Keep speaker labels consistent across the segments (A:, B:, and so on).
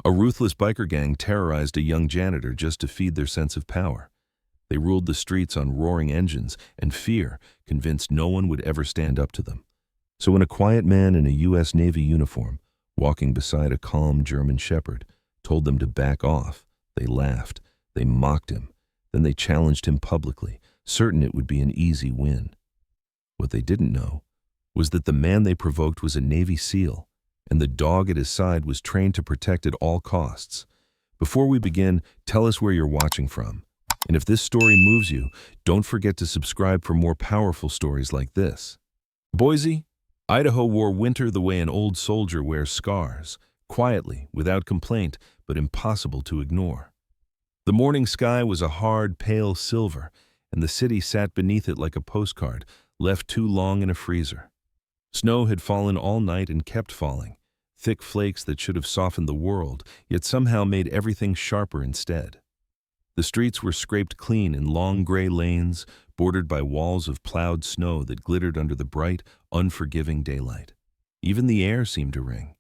A: A ruthless biker gang terrorized a young janitor just to feed their sense of power. They ruled the streets on roaring engines, and fear convinced no one would ever stand up to them. So when a quiet man in a U.S. Navy uniform, walking beside a calm German shepherd, told them to back off, they laughed, they mocked him, then they challenged him publicly, certain it would be an easy win. What they didn't know was that the man they provoked was a Navy SEAL, and the dog at his side was trained to protect at all costs. Before we begin, tell us where you're watching from. And if this story moves you, don't forget to subscribe for more powerful stories like this. Boise, Idaho wore winter the way an old soldier wears scars, quietly, without complaint, but impossible to ignore. The morning sky was a hard, pale silver, and the city sat beneath it like a postcard, left too long in a freezer. Snow had fallen all night and kept falling, thick flakes that should have softened the world, yet somehow made everything sharper instead. The streets were scraped clean in long gray lanes, bordered by walls of plowed snow that glittered under the bright, unforgiving daylight. Even the air seemed to ring.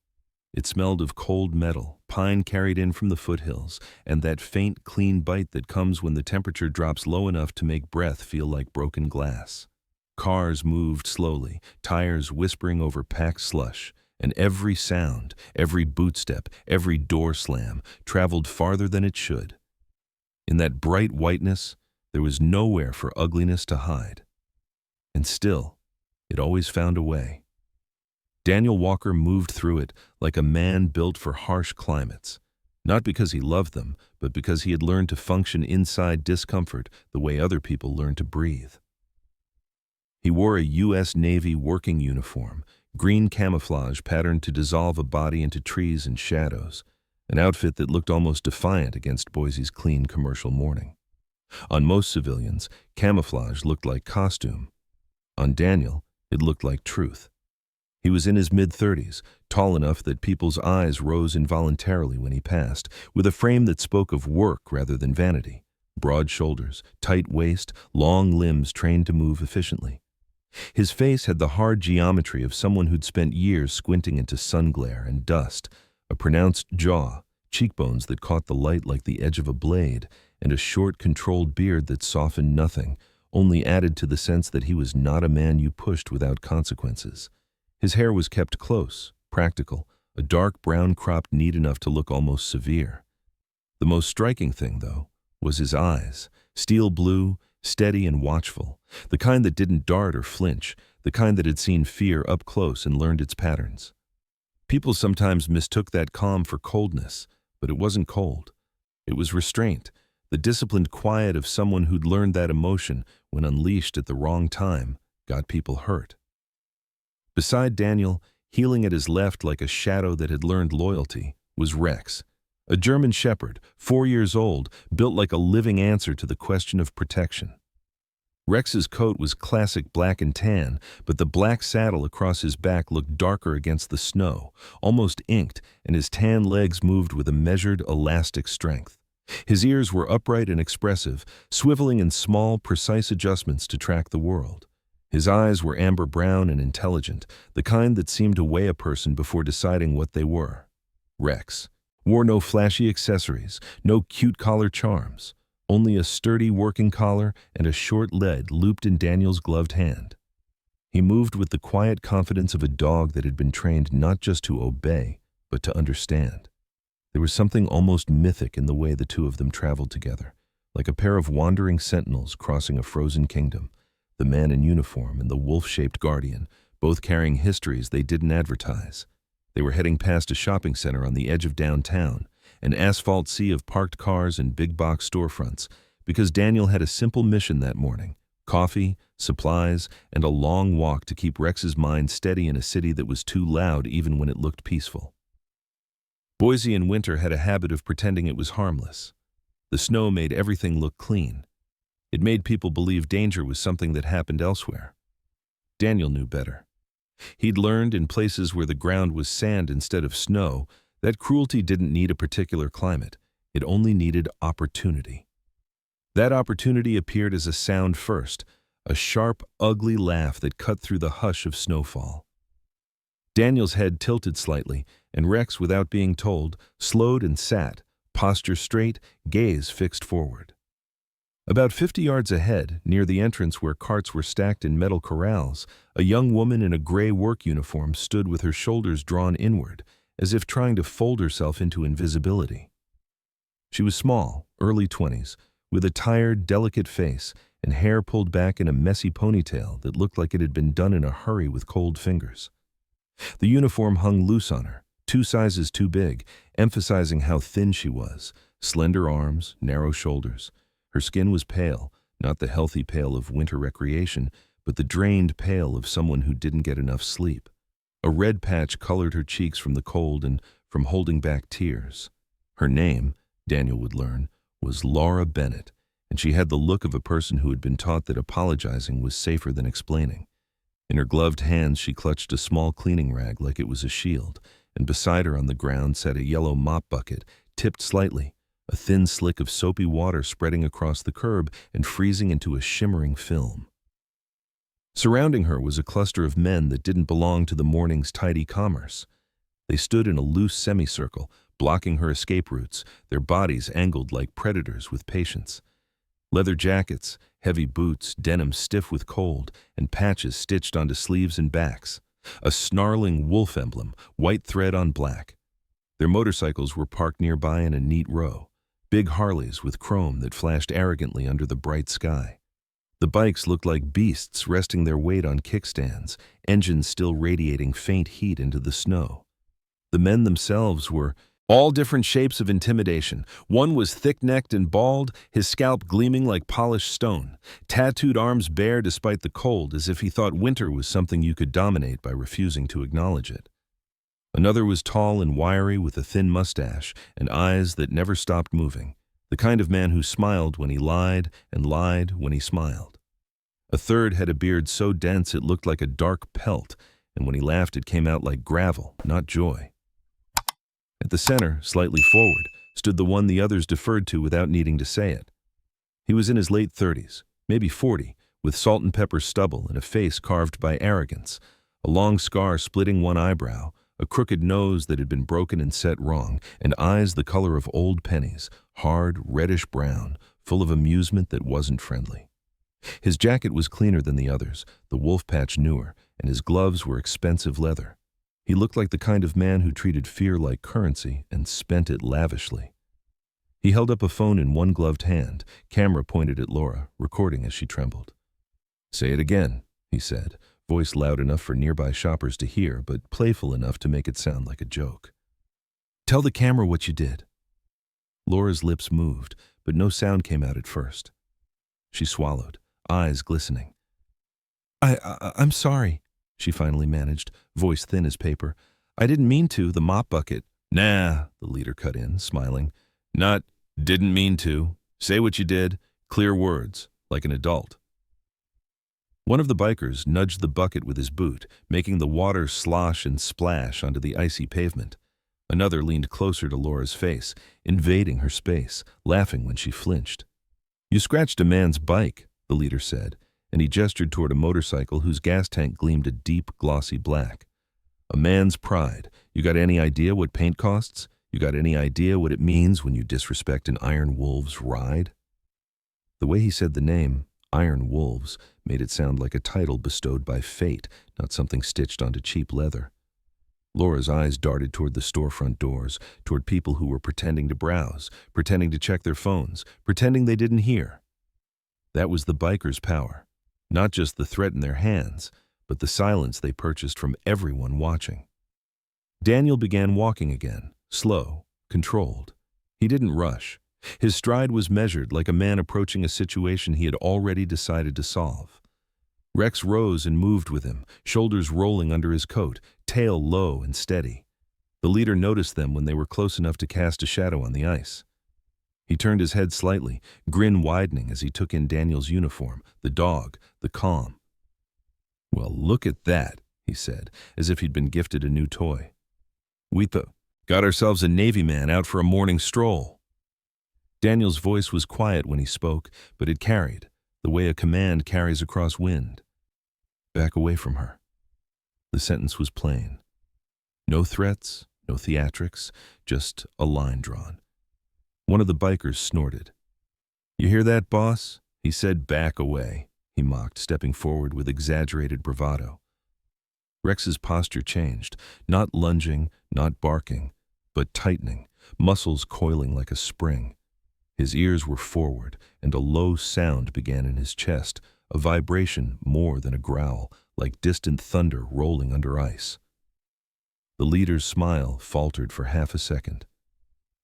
A: It smelled of cold metal, pine carried in from the foothills, and that faint, clean bite that comes when the temperature drops low enough to make breath feel like broken glass. Cars moved slowly, tires whispering over packed slush, and every sound, every boot step, every door slam traveled farther than it should. In that bright whiteness, there was nowhere for ugliness to hide. And still, it always found a way. Daniel Walker moved through it like a man built for harsh climates, not because he loved them, but because he had learned to function inside discomfort the way other people learn to breathe. He wore a U.S. Navy working uniform, green camouflage patterned to dissolve a body into trees and shadows, an outfit that looked almost defiant against Boise's clean commercial morning. On most civilians, camouflage looked like costume. On Daniel, it looked like truth. He was in his mid-30s, tall enough that people's eyes rose involuntarily when he passed, with a frame that spoke of work rather than vanity. Broad shoulders, tight waist, long limbs trained to move efficiently. His face had the hard geometry of someone who'd spent years squinting into sun glare and dust, a pronounced jaw, cheekbones that caught the light like the edge of a blade, and a short, controlled beard that softened nothing, only added to the sense that he was not a man you pushed without consequences. His hair was kept close, practical, a dark brown cropped neat enough to look almost severe. The most striking thing, though, was his eyes, steel blue, steady and watchful, the kind that didn't dart or flinch, the kind that had seen fear up close and learned its patterns. People sometimes mistook that calm for coldness, but it wasn't cold. It was restraint, the disciplined quiet of someone who'd learned that emotion, when unleashed at the wrong time, got people hurt. Beside Daniel, heeling at his left like a shadow that had learned loyalty, was Rex, a German shepherd, 4 years old, built like a living answer to the question of protection. Rex's coat was classic black and tan, but the black saddle across his back looked darker against the snow, almost inked, and his tan legs moved with a measured, elastic strength. His ears were upright and expressive, swiveling in small, precise adjustments to track the world. His eyes were amber brown and intelligent, the kind that seemed to weigh a person before deciding what they were. Rex wore no flashy accessories, no cute collar charms, only a sturdy working collar and a short lead looped in Daniel's gloved hand. He moved with the quiet confidence of a dog that had been trained not just to obey, but to understand. There was something almost mythic in the way the two of them traveled together, like a pair of wandering sentinels crossing a frozen kingdom, the man in uniform and the wolf-shaped guardian, both carrying histories they didn't advertise. They were heading past a shopping center on the edge of downtown, an asphalt sea of parked cars and big-box storefronts, because Daniel had a simple mission that morning: coffee, supplies, and a long walk to keep Rex's mind steady in a city that was too loud even when it looked peaceful. Boise in winter had a habit of pretending it was harmless. The snow made everything look clean. It made people believe danger was something that happened elsewhere. Daniel knew better. He'd learned in places where the ground was sand instead of snow that cruelty didn't need a particular climate. It only needed opportunity. That opportunity appeared as a sound first, a sharp, ugly laugh that cut through the hush of snowfall. Daniel's head tilted slightly, and Rex, without being told, slowed and sat, posture straight, gaze fixed forward. About 50 yards ahead, near the entrance where carts were stacked in metal corrals, a young woman in a gray work uniform stood with her shoulders drawn inward, as if trying to fold herself into invisibility. She was small, early 20s, with a tired, delicate face and hair pulled back in a messy ponytail that looked like it had been done in a hurry with cold fingers. The uniform hung loose on her, 2 sizes too big, emphasizing how thin she was, slender arms, narrow shoulders. Her skin was pale, not the healthy pale of winter recreation, but the drained pale of someone who didn't get enough sleep. A red patch colored her cheeks from the cold and from holding back tears. Her name, Daniel would learn, was Laura Bennett, and she had the look of a person who had been taught that apologizing was safer than explaining. In her gloved hands she clutched a small cleaning rag like it was a shield, and beside her on the ground sat a yellow mop bucket, tipped slightly, a thin slick of soapy water spreading across the curb and freezing into a shimmering film. Surrounding her was a cluster of men that didn't belong to the morning's tidy commerce. They stood in a loose semicircle, blocking her escape routes, their bodies angled like predators with patience. Leather jackets, heavy boots, denim stiff with cold, and patches stitched onto sleeves and backs. A snarling wolf emblem, white thread on black. Their motorcycles were parked nearby in a neat row, big Harleys with chrome that flashed arrogantly under the bright sky. The bikes looked like beasts resting their weight on kickstands, engines still radiating faint heat into the snow. The men themselves were all different shapes of intimidation. One was thick-necked and bald, his scalp gleaming like polished stone, tattooed arms bare despite the cold, as if he thought winter was something you could dominate by refusing to acknowledge it. Another was tall and wiry with a thin mustache and eyes that never stopped moving, the kind of man who smiled when he lied and lied when he smiled. A third had a beard so dense it looked like a dark pelt, and when he laughed it came out like gravel, not joy. At the center, slightly forward, stood the one the others deferred to without needing to say it. He was in his late 30s, maybe 40, with salt and pepper stubble and a face carved by arrogance, a long scar splitting one eyebrow, a crooked nose that had been broken and set wrong, and eyes the color of old pennies, hard, reddish-brown, full of amusement that wasn't friendly. His jacket was cleaner than the others, the wolf patch newer, and his gloves were expensive leather. He looked like the kind of man who treated fear like currency and spent it lavishly. He held up a phone in one gloved hand, camera pointed at Laura, recording as she trembled. "Say it again," he said, voice loud enough for nearby shoppers to hear, but playful enough to make it sound like a joke. "Tell the camera what you did." Laura's lips moved, but no sound came out at first. She swallowed, eyes glistening. I'm sorry," she finally managed, voice thin as paper. "I didn't mean to, the mop bucket." "Nah," the leader cut in, smiling. "Not, didn't mean to. Say what you did. Clear words, like an adult." One of the bikers nudged the bucket with his boot, making the water slosh and splash onto the icy pavement. Another leaned closer to Laura's face, invading her space, laughing when she flinched. "You scratched a man's bike," the leader said, and he gestured toward a motorcycle whose gas tank gleamed a deep, glossy black. "A man's pride. You got any idea what paint costs? You got any idea what it means when you disrespect an Iron Wolves ride?" The way he said the name, Iron Wolves, made it sound like a title bestowed by fate, not something stitched onto cheap leather. Laura's eyes darted toward the storefront doors, toward people who were pretending to browse, pretending to check their phones, pretending they didn't hear. That was the bikers' power. Not just the threat in their hands, but the silence they purchased from everyone watching. Daniel began walking again, slow, controlled. He didn't rush. His stride was measured like a man approaching a situation he had already decided to solve. Rex rose and moved with him, shoulders rolling under his coat, tail low and steady. The leader noticed them when they were close enough to cast a shadow on the ice. He turned his head slightly, grin widening as he took in Daniel's uniform, the dog, the calm. "Well, look at that," he said, as if he'd been gifted a new toy. "We got ourselves a Navy man out for a morning stroll." Daniel's voice was quiet when he spoke, but it carried, the way a command carries across wind. "Back away from her." The sentence was plain. No threats, no theatrics, just a line drawn. One of the bikers snorted. "You hear that, boss?" He said, "Back away," he mocked, stepping forward with exaggerated bravado. Rex's posture changed, not lunging, not barking, but tightening, muscles coiling like a spring. His ears were forward, and a low sound began in his chest, a vibration more than a growl, like distant thunder rolling under ice. The leader's smile faltered for half a second.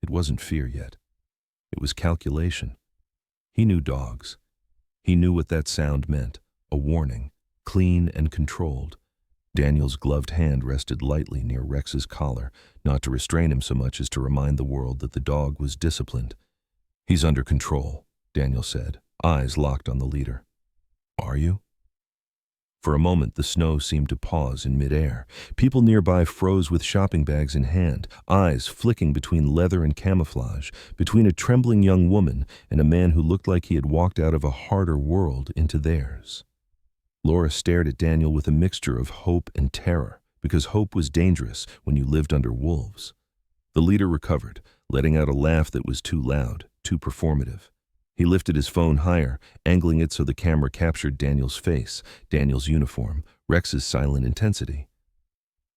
A: It wasn't fear yet. It was calculation. He knew dogs. He knew what that sound meant, a warning, clean and controlled. Daniel's gloved hand rested lightly near Rex's collar, not to restrain him so much as to remind the world that the dog was disciplined. "He's under control," Daniel said, eyes locked on the leader. "Are you?" For a moment, the snow seemed to pause in midair. People nearby froze with shopping bags in hand, eyes flicking between leather and camouflage, between a trembling young woman and a man who looked like he had walked out of a harder world into theirs. Laura stared at Daniel with a mixture of hope and terror, because hope was dangerous when you lived under wolves. The leader recovered, letting out a laugh that was too loud, too performative. He lifted his phone higher, angling it so the camera captured Daniel's face, Daniel's uniform, Rex's silent intensity.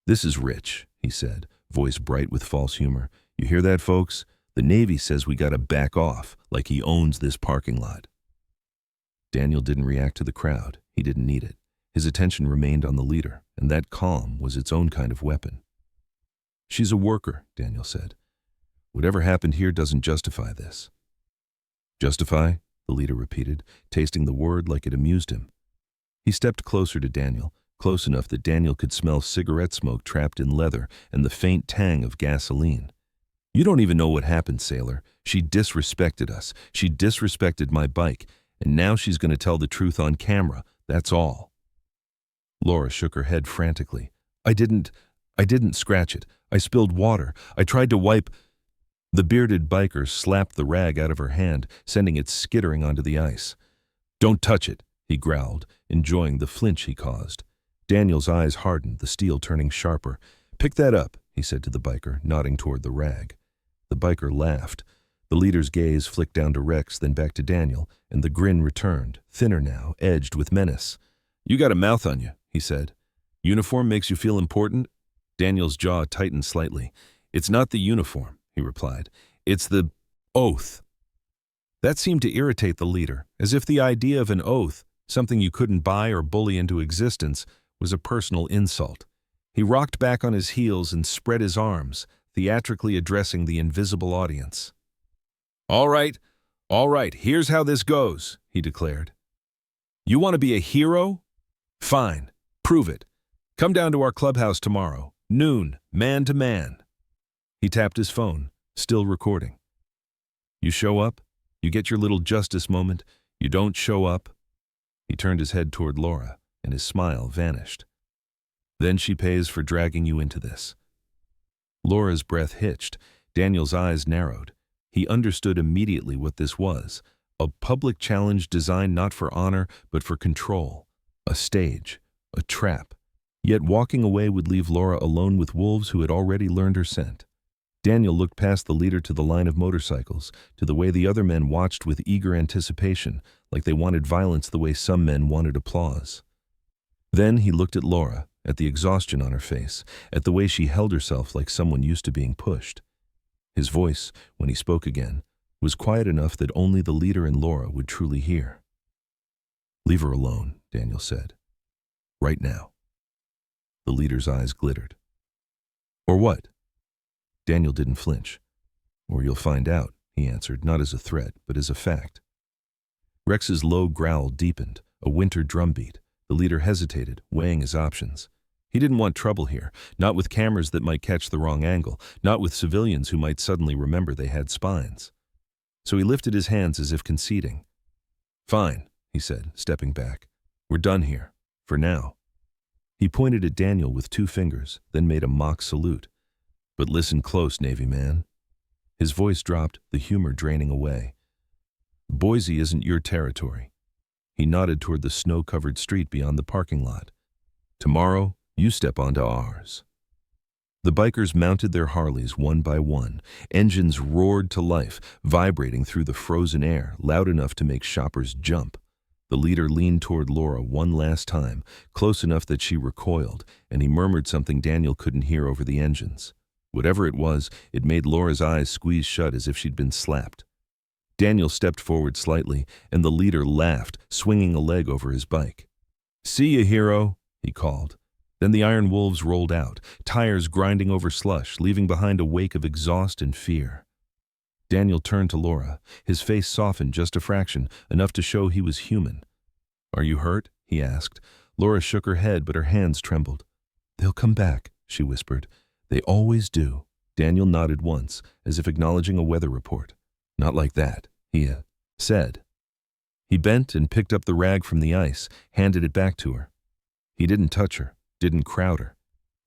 A: "This is Rich," he said, voice bright with false humor. "You hear that, folks? The Navy says we gotta back off, like he owns this parking lot." Daniel didn't react to the crowd. He didn't need it. His attention remained on the leader, and that calm was its own kind of weapon. "She's a worker," Daniel said. "Whatever happened here doesn't justify this." "Justify?" the leader repeated, tasting the word like it amused him. He stepped closer to Daniel, close enough that Daniel could smell cigarette smoke trapped in leather and the faint tang of gasoline. "You don't even know what happened, sailor. She disrespected us. She disrespected my bike, and now she's going to tell the truth on camera. That's all." Laura shook her head frantically. I didn't scratch it. I spilled water. I tried to wipe." The bearded biker slapped the rag out of her hand, sending it skittering onto the ice. "Don't touch it," he growled, enjoying the flinch he caused. Daniel's eyes hardened, the steel turning sharper. "Pick that up," he said to the biker, nodding toward the rag. The biker laughed. The leader's gaze flicked down to Rex, then back to Daniel, and the grin returned, thinner now, edged with menace. "You got a mouth on you," he said. "Uniform makes you feel important?" Daniel's jaw tightened slightly. "It's not the uniform," he replied. "It's the oath." That seemed to irritate the leader, as if the idea of an oath, something you couldn't buy or bully into existence, was a personal insult. He rocked back on his heels and spread his arms, theatrically addressing the invisible audience. All right, here's how this goes," he declared. "You want to be a hero? Fine, prove it. Come down to our clubhouse tomorrow, noon, man to man." He tapped his phone, still recording. "You show up, you get your little justice moment. You don't show up." He turned his head toward Laura, and his smile vanished. "Then she pays for dragging you into this." Laura's breath hitched. Daniel's eyes narrowed. He understood immediately what this was, a public challenge designed not for honor, but for control, a stage, a trap. Yet walking away would leave Laura alone with wolves who had already learned her scent. Daniel looked past the leader to the line of motorcycles, to the way the other men watched with eager anticipation, like they wanted violence the way some men wanted applause. Then he looked at Laura, at the exhaustion on her face, at the way she held herself like someone used to being pushed. His voice, when he spoke again, was quiet enough that only the leader and Laura would truly hear. "Leave her alone," Daniel said. "Right now." The leader's eyes glittered. "Or what?" Daniel didn't flinch. "Or you'll find out," he answered, not as a threat, but as a fact. Rex's low growl deepened, a winter drumbeat. The leader hesitated, weighing his options. He didn't want trouble here, not with cameras that might catch the wrong angle, not with civilians who might suddenly remember they had spines. So he lifted his hands as if conceding. "Fine," he said, stepping back. "We're done here, for now." He pointed at Daniel with 2 fingers, then made a mock salute. "But listen close, Navy man." His voice dropped, the humor draining away. "Boise isn't your territory." He nodded toward the snow-covered street beyond the parking lot. "Tomorrow, you step onto ours." The bikers mounted their Harleys one by one. Engines roared to life, vibrating through the frozen air, loud enough to make shoppers jump. The leader leaned toward Laura one last time, close enough that she recoiled, and he murmured something Daniel couldn't hear over the engines. Whatever it was, it made Laura's eyes squeeze shut as if she'd been slapped. Daniel stepped forward slightly, and the leader laughed, swinging a leg over his bike. "See ya, hero," he called. Then the Iron Wolves rolled out, tires grinding over slush, leaving behind a wake of exhaust and fear. Daniel turned to Laura. His face softened just a fraction, enough to show he was human. "Are you hurt?" he asked. Laura shook her head, but her hands trembled. "They'll come back," she whispered. "They always do." Daniel nodded once, as if acknowledging a weather report. "Not like that," he said. He bent and picked up the rag from the ice, handed it back to her. He didn't touch her, didn't crowd her.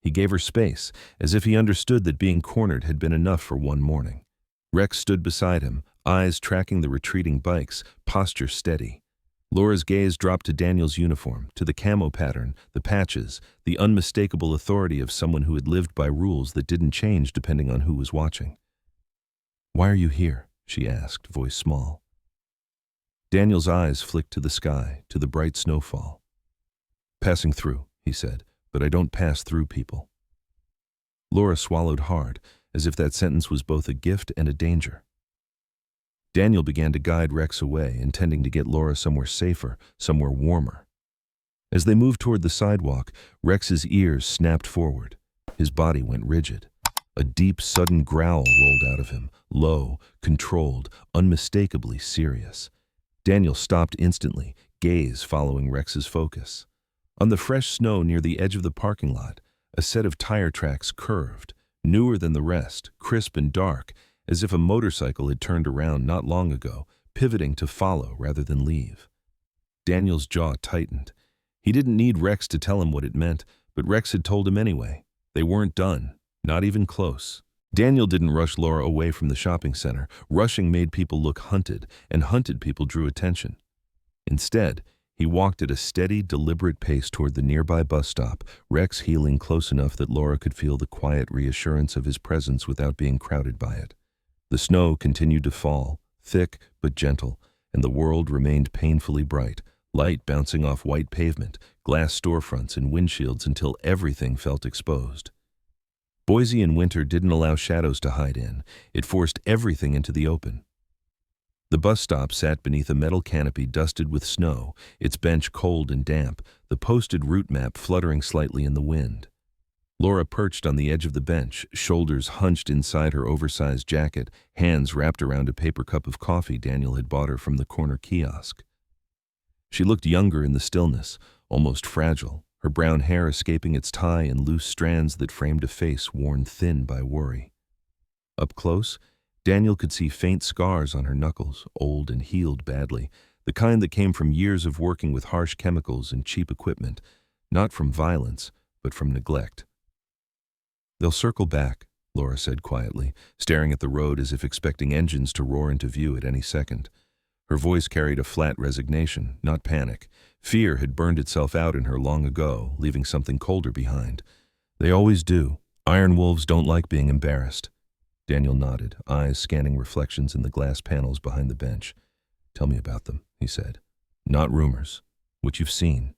A: He gave her space, as if he understood that being cornered had been enough for one morning. Rex stood beside him, eyes tracking the retreating bikes, posture steady. Laura's gaze dropped to Daniel's uniform, to the camo pattern, the patches, the unmistakable authority of someone who had lived by rules that didn't change depending on who was watching. "Why are you here?" she asked, voice small. Daniel's eyes flicked to the sky, to the bright snowfall. "Passing through," he said, "but I don't pass through people." Laura swallowed hard, as if that sentence was both a gift and a danger. Daniel began to guide Rex away, intending to get Laura somewhere safer, somewhere warmer. As they moved toward the sidewalk, Rex's ears snapped forward. His body went rigid. A deep, sudden growl rolled out of him, low, controlled, unmistakably serious. Daniel stopped instantly, gaze following Rex's focus. On the fresh snow near the edge of the parking lot, a set of tire tracks curved, newer than the rest, crisp and dark, as if a motorcycle had turned around not long ago, pivoting to follow rather than leave. Daniel's jaw tightened. He didn't need Rex to tell him what it meant, but Rex had told him anyway. They weren't done, not even close. Daniel didn't rush Laura away from the shopping center. Rushing made people look hunted, and hunted people drew attention. Instead, he walked at a steady, deliberate pace toward the nearby bus stop, Rex heeling close enough that Laura could feel the quiet reassurance of his presence without being crowded by it. The snow continued to fall, thick but gentle, and the world remained painfully bright, light bouncing off white pavement, glass storefronts and windshields until everything felt exposed. Boise in winter didn't allow shadows to hide in. It forced everything into the open. The bus stop sat beneath a metal canopy dusted with snow, its bench cold and damp, the posted route map fluttering slightly in the wind. Laura perched on the edge of the bench, shoulders hunched inside her oversized jacket, hands wrapped around a paper cup of coffee Daniel had bought her from the corner kiosk. She looked younger in the stillness, almost fragile, her brown hair escaping its tie in loose strands that framed a face worn thin by worry. Up close, Daniel could see faint scars on her knuckles, old and healed badly, the kind that came from years of working with harsh chemicals and cheap equipment, not from violence, but from neglect. "They'll circle back," Laura said quietly, staring at the road as if expecting engines to roar into view at any second. Her voice carried a flat resignation, not panic. Fear had burned itself out in her long ago, leaving something colder behind. "They always do. Iron Wolves don't like being embarrassed." Daniel nodded, eyes scanning reflections in the glass panels behind the bench. "Tell me about them," he said. "Not rumors. What you've seen."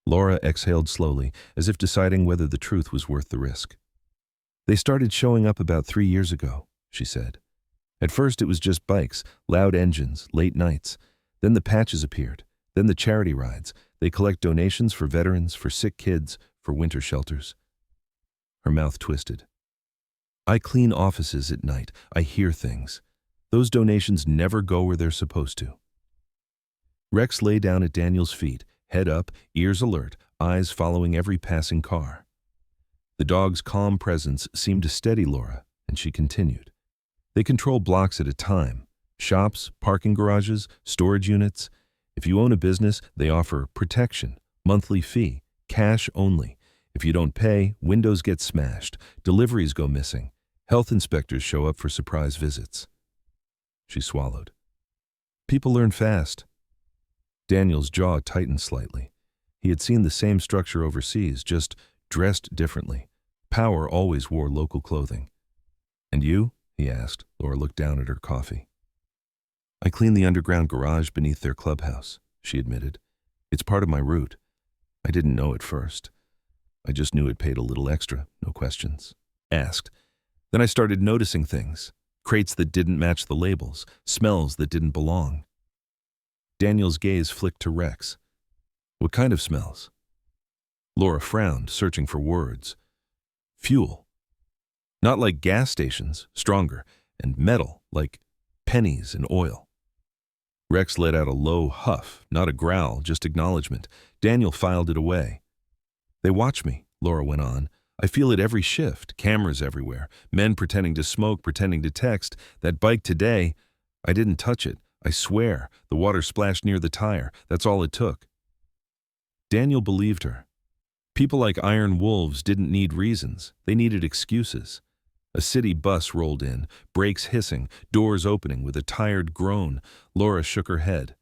A: Laura exhaled slowly, as if deciding whether the truth was worth the risk. "They started showing up about 3 years ago," she said. "At first it was just bikes, loud engines, late nights. Then the patches appeared. Then the charity rides. They collect donations for veterans, for sick kids, for winter shelters." Her mouth twisted. "I clean offices at night. I hear things. Those donations never go where they're supposed to." Rex lay down at Daniel's feet, head up, ears alert, eyes following every passing car. The dog's calm presence seemed to steady Laura, and she continued. "They control blocks at a time. Shops, parking garages, storage units. If you own a business, they offer protection, monthly fee, cash only. If you don't pay, windows get smashed, deliveries go missing. Health inspectors show up for surprise visits." She swallowed. "People learn fast." Daniel's jaw tightened slightly. He had seen the same structure overseas, just dressed differently. Power always wore local clothing. And you? He asked. Laura looked down at her coffee. I clean the underground garage beneath their clubhouse, she admitted. It's part of my route. I didn't know at first. I just knew it paid a little extra, no questions asked. Then I started noticing things. Crates that didn't match the labels, smells that didn't belong. Daniel's gaze flicked to Rex. What kind of smells? Laura frowned, searching for words. Fuel. Not like gas stations, stronger, and metal, like pennies and oil. Rex let out a low huff, not a growl, just acknowledgement. Daniel filed it away. They watch me, Laura went on. I feel it every shift, cameras everywhere, men pretending to smoke, pretending to text. That bike today, I didn't touch it. I swear, the water splashed near the tire. That's all it took. Daniel believed her. People like Iron Wolves didn't need reasons. They needed excuses. A city bus rolled in, brakes hissing, doors opening with a tired groan. Laura shook her head.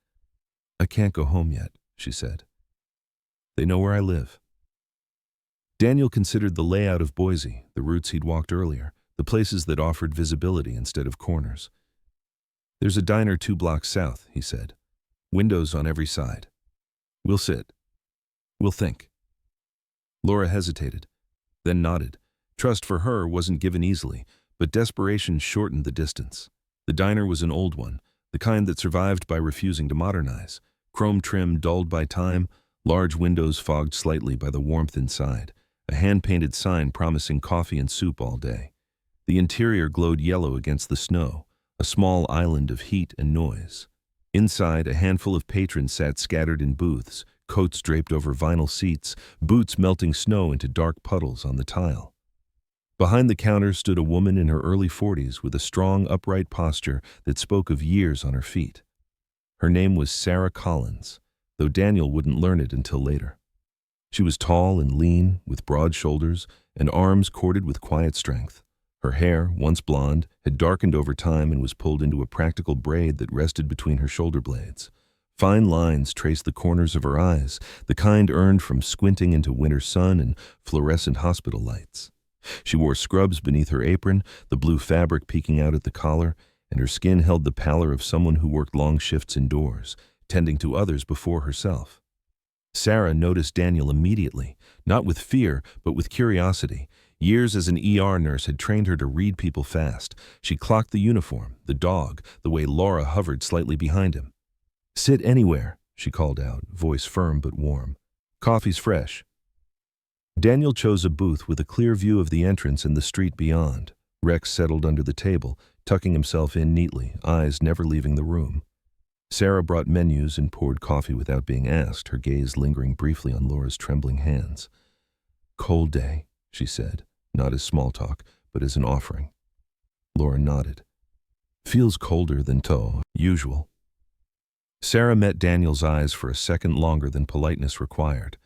A: I can't go home yet, she said. They know where I live. Daniel considered the layout of Boise, the routes he'd walked earlier, the places that offered visibility instead of corners. There's a diner 2 blocks south, he said. Windows on every side. We'll sit. We'll think. Laura hesitated, then nodded. Trust for her wasn't given easily, but desperation shortened the distance. The diner was an old one, the kind that survived by refusing to modernize. Chrome trim dulled by time, large windows fogged slightly by the warmth inside. A hand-painted sign promising coffee and soup all day. The interior glowed yellow against the snow, a small island of heat and noise. Inside, a handful of patrons sat scattered in booths, coats draped over vinyl seats, boots melting snow into dark puddles on the tile. Behind the counter stood a woman in her early 40s with a strong, upright posture that spoke of years on her feet. Her name was Sarah Collins, though Daniel wouldn't learn it until later. She was tall and lean, with broad shoulders and arms corded with quiet strength. Her hair, once blonde, had darkened over time and was pulled into a practical braid that rested between her shoulder blades. Fine lines traced the corners of her eyes, the kind earned from squinting into winter sun and fluorescent hospital lights. She wore scrubs beneath her apron, the blue fabric peeking out at the collar, and her skin held the pallor of someone who worked long shifts indoors, tending to others before herself. Sarah noticed Daniel immediately, not with fear, but with curiosity. Years as an ER nurse had trained her to read people fast. She clocked the uniform, the dog, the way Laura hovered slightly behind him. Sit anywhere, she called out, voice firm but warm. Coffee's fresh. Daniel chose a booth with a clear view of the entrance and the street beyond. Rex settled under the table, tucking himself in neatly, eyes never leaving the room. Sarah brought menus and poured coffee without being asked, her gaze lingering briefly on Laura's trembling hands. Cold day, she said, not as small talk, but as an offering. Laura nodded. Feels colder than usual. Sarah met Daniel's eyes for a second longer than politeness required.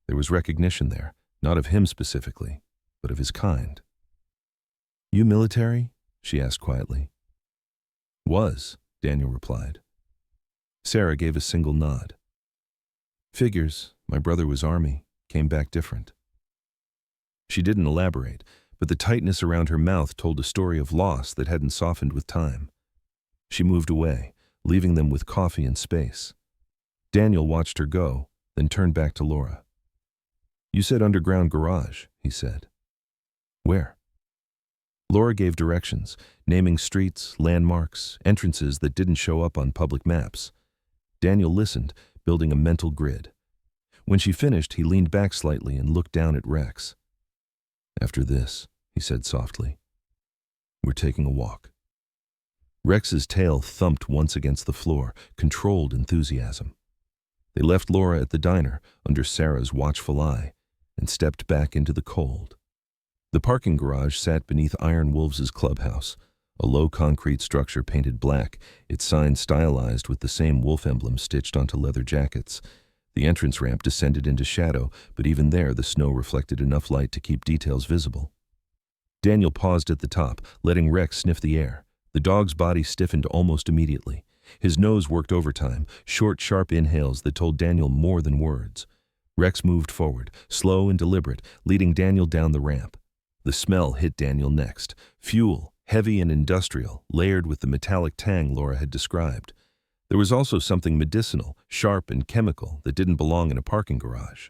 A: There was recognition there, not of him specifically, but of his kind. You military? She asked quietly. Was, Daniel replied. Sarah gave a single nod. Figures, my brother was Army, came back different. She didn't elaborate, but the tightness around her mouth told a story of loss that hadn't softened with time. She moved away, leaving them with coffee and space. Daniel watched her go, then turned back to Laura. You said underground garage, he said. Where? Laura gave directions, naming streets, landmarks, entrances that didn't show up on public maps. Daniel listened, building a mental grid. When she finished, he leaned back slightly and looked down at Rex. After this, he said softly, we're taking a walk. Rex's tail thumped once against the floor, controlled enthusiasm. They left Laura at the diner, under Sarah's watchful eye, and stepped back into the cold. The parking garage sat beneath Iron Wolves' clubhouse, a low concrete structure painted black, its sign stylized with the same wolf emblem stitched onto leather jackets. The entrance ramp descended into shadow, but even there the snow reflected enough light to keep details visible. Daniel paused at the top, letting Rex sniff the air. The dog's body stiffened almost immediately. His nose worked overtime, short, sharp inhales that told Daniel more than words. Rex moved forward, slow and deliberate, leading Daniel down the ramp. The smell hit Daniel next. Fuel, heavy and industrial, layered with the metallic tang Laura had described. There was also something medicinal, sharp and chemical that didn't belong in a parking garage.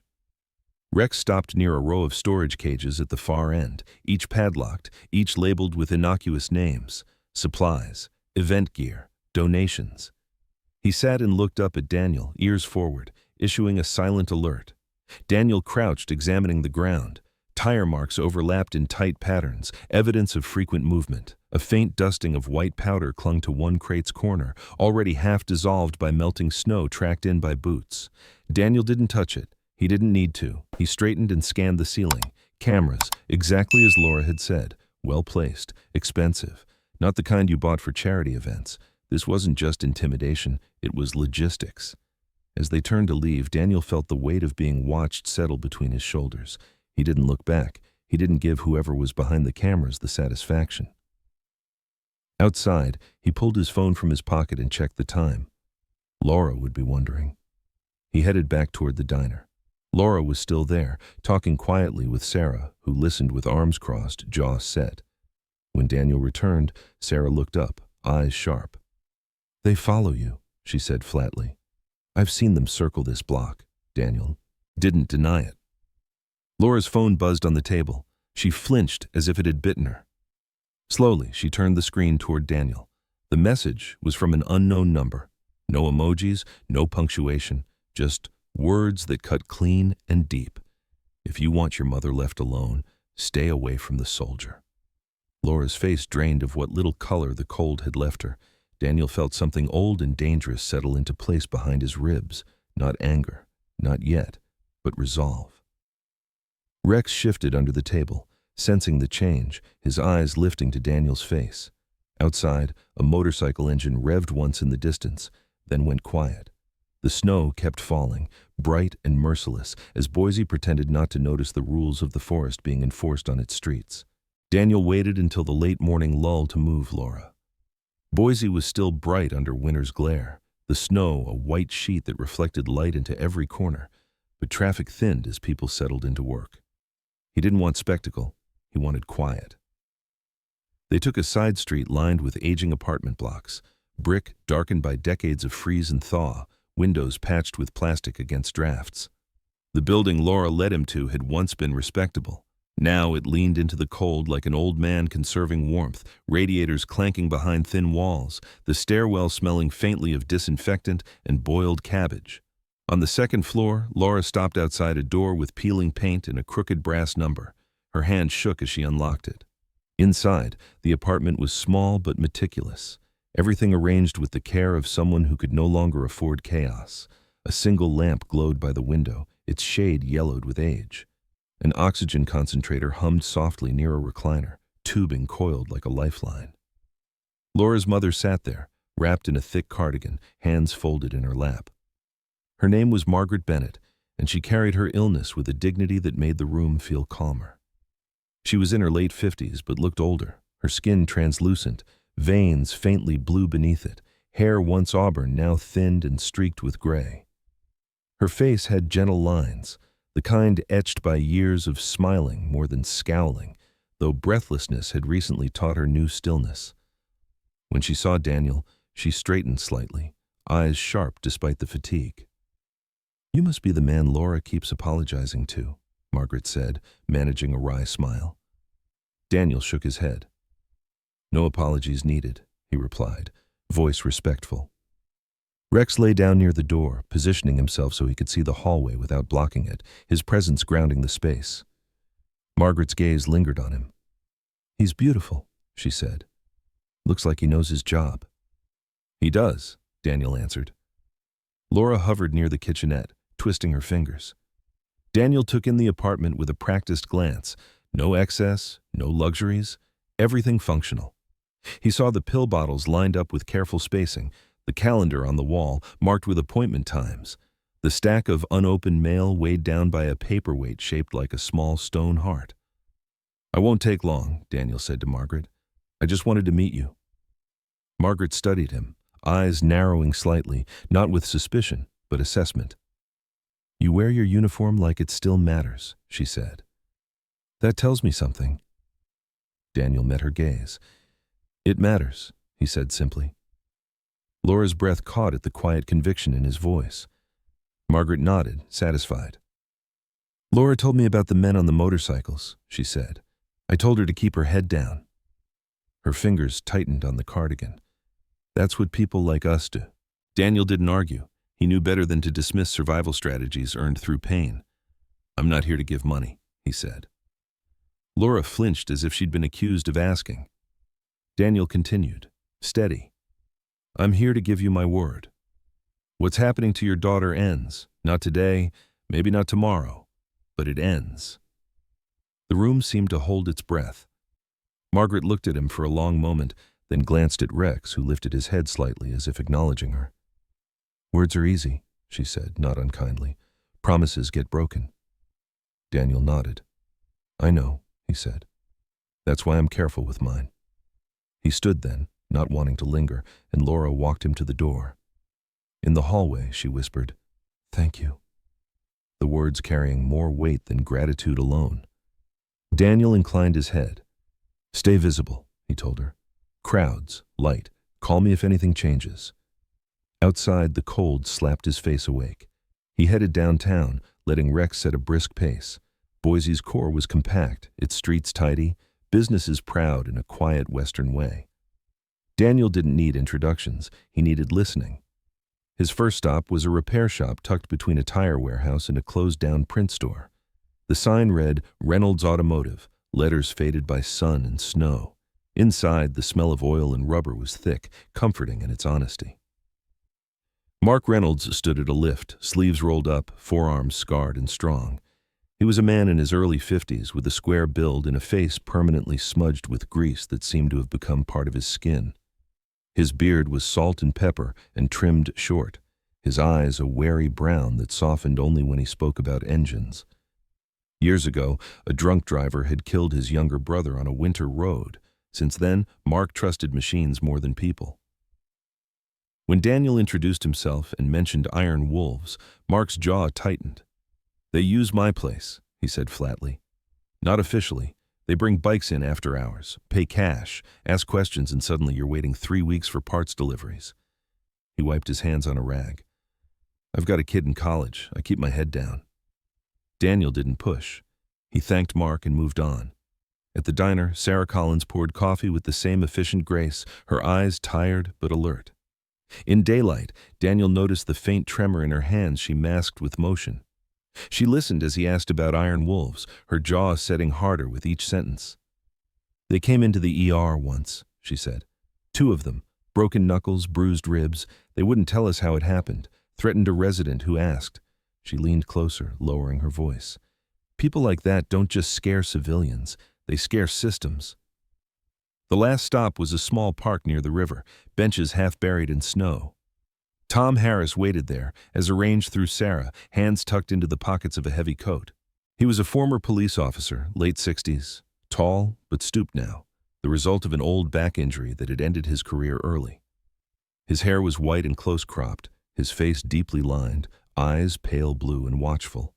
A: Rex stopped near a row of storage cages at the far end, each padlocked, each labeled with innocuous names: supplies, event gear, donations. He sat and looked up at Daniel, ears forward, issuing a silent alert. Daniel crouched, examining the ground. Tire marks overlapped in tight patterns, evidence of frequent movement. A faint dusting of white powder clung to one crate's corner, already half dissolved by melting snow tracked in by boots. Daniel didn't touch it. He didn't need to. He straightened and scanned the ceiling. Cameras, exactly as Laura had said. Well placed, expensive. Not the kind you bought for charity events. This wasn't just intimidation, it was logistics. As they turned to leave, Daniel felt the weight of being watched settle between his shoulders. He didn't look back. He didn't give whoever was behind the cameras the satisfaction. Outside, he pulled his phone from his pocket and checked the time. Laura would be wondering. He headed back toward the diner. Laura was still there, talking quietly with Sarah, who listened with arms crossed, jaw set. When Daniel returned, Sarah looked up, eyes sharp. "They follow you," she said flatly. "I've seen them circle this block." Daniel didn't deny it. Laura's phone buzzed on the table. She flinched as if it had bitten her. Slowly, she turned the screen toward Daniel. The message was from an unknown number. No emojis, no punctuation, just words that cut clean and deep. "If you want your mother left alone, stay away from the soldier." Laura's face drained of what little color the cold had left her. Daniel felt something old and dangerous settle into place behind his ribs. Not anger, not yet, but resolve. Rex shifted under the table, sensing the change, his eyes lifting to Daniel's face. Outside, a motorcycle engine revved once in the distance, then went quiet. The snow kept falling, bright and merciless, as Boise pretended not to notice the rules of the forest being enforced on its streets. Daniel waited until the late morning lull to move Laura. Boise was still bright under winter's glare, the snow a white sheet that reflected light into every corner, but traffic thinned as people settled into work. He didn't want spectacle, he wanted quiet. They took a side street lined with aging apartment blocks, brick darkened by decades of freeze and thaw, windows patched with plastic against drafts. The building Laura led him to had once been respectable. Now it leaned into the cold like an old man conserving warmth, radiators clanking behind thin walls, the stairwell smelling faintly of disinfectant and boiled cabbage. On the second floor, Laura stopped outside a door with peeling paint and a crooked brass number. Her hand shook as she unlocked it. Inside, the apartment was small but meticulous. Everything arranged with the care of someone who could no longer afford chaos. A single lamp glowed by the window, its shade yellowed with age. An oxygen concentrator hummed softly near a recliner, tubing coiled like a lifeline. Laura's mother sat there, wrapped in a thick cardigan, hands folded in her lap. Her name was Margaret Bennett, and she carried her illness with a dignity that made the room feel calmer. She was in her late 50s but looked older, her skin translucent, veins faintly blue beneath it, hair once auburn now thinned and streaked with gray. Her face had gentle lines, the kind etched by years of smiling more than scowling, though breathlessness had recently taught her new stillness. When she saw Daniel, she straightened slightly, eyes sharp despite the fatigue. "You must be the man Laura keeps apologizing to," Margaret said, managing a wry smile. Daniel shook his head. "No apologies needed," he replied, voice respectful. Rex lay down near the door, positioning himself so he could see the hallway without blocking it, his presence grounding the space. Margaret's gaze lingered on him. "He's beautiful," she said. "Looks like he knows his job." "He does," Daniel answered. Laura hovered near the kitchenette, twisting her fingers. Daniel took in the apartment with a practiced glance. No excess, no luxuries, everything functional. He saw the pill bottles lined up with careful spacing, the calendar on the wall marked with appointment times, the stack of unopened mail weighed down by a paperweight shaped like a small stone heart. "I won't take long," Daniel said to Margaret. "I just wanted to meet you." Margaret studied him, eyes narrowing slightly, not with suspicion, but assessment. "You wear your uniform like it still matters," she said. "That tells me something." Daniel met her gaze. "It matters," he said simply. Laura's breath caught at the quiet conviction in his voice. Margaret nodded, satisfied. "Laura told me about the men on the motorcycles," she said. "I told her to keep her head down." Her fingers tightened on the cardigan. "That's what people like us do." Daniel didn't argue. He knew better than to dismiss survival strategies earned through pain. "I'm not here to give money," he said. Laura flinched as if she'd been accused of asking. Daniel continued, steady. "I'm here to give you my word. What's happening to your daughter ends. Not today, maybe not tomorrow, but it ends." The room seemed to hold its breath. Margaret looked at him for a long moment, then glanced at Rex, who lifted his head slightly as if acknowledging her. "Words are easy," she said, not unkindly. "Promises get broken." Daniel nodded. "I know," he said. "That's why I'm careful with mine." He stood then, not wanting to linger, and Laura walked him to the door. In the hallway, she whispered, "Thank you," the words carrying more weight than gratitude alone. Daniel inclined his head. "Stay visible," he told her. "Crowds, light, call me if anything changes." Outside, the cold slapped his face awake. He headed downtown, letting Rex set a brisk pace. Boise's core was compact, its streets tidy, businesses proud in a quiet Western way. Daniel didn't need introductions, he needed listening. His first stop was a repair shop tucked between a tire warehouse and a closed-down print store. The sign read, "Reynolds Automotive," letters faded by sun and snow. Inside, the smell of oil and rubber was thick, comforting in its honesty. Mark Reynolds stood at a lift, sleeves rolled up, forearms scarred and strong. He was a man in his early 50s with a square build and a face permanently smudged with grease that seemed to have become part of his skin. His beard was salt and pepper and trimmed short, his eyes a wary brown that softened only when he spoke about engines. Years ago, a drunk driver had killed his younger brother on a winter road. Since then, Mark trusted machines more than people. When Daniel introduced himself and mentioned Iron Wolves, Mark's jaw tightened. "They use my place," he said flatly. "Not officially. They bring bikes in after hours, pay cash, ask questions, and suddenly you're waiting 3 weeks for parts deliveries." He wiped his hands on a rag. "I've got a kid in college. I keep my head down." Daniel didn't push. He thanked Mark and moved on. At the diner, Sarah Collins poured coffee with the same efficient grace, her eyes tired but alert. In daylight, Daniel noticed the faint tremor in her hands she masked with motion. She listened as he asked about Iron Wolves, her jaw setting harder with each sentence. "They came into the ER once," she said. "2 of them, broken knuckles, bruised ribs. They wouldn't tell us how it happened, threatened a resident who asked." She leaned closer, lowering her voice. "People like that don't just scare civilians, they scare systems." The last stop was a small park near the river, benches half buried in snow. Tom Harris waited there, as arranged through Sarah, hands tucked into the pockets of a heavy coat. He was a former police officer, late 60s, tall but stooped now, the result of an old back injury that had ended his career early. His hair was white and close-cropped, his face deeply lined, eyes pale blue and watchful.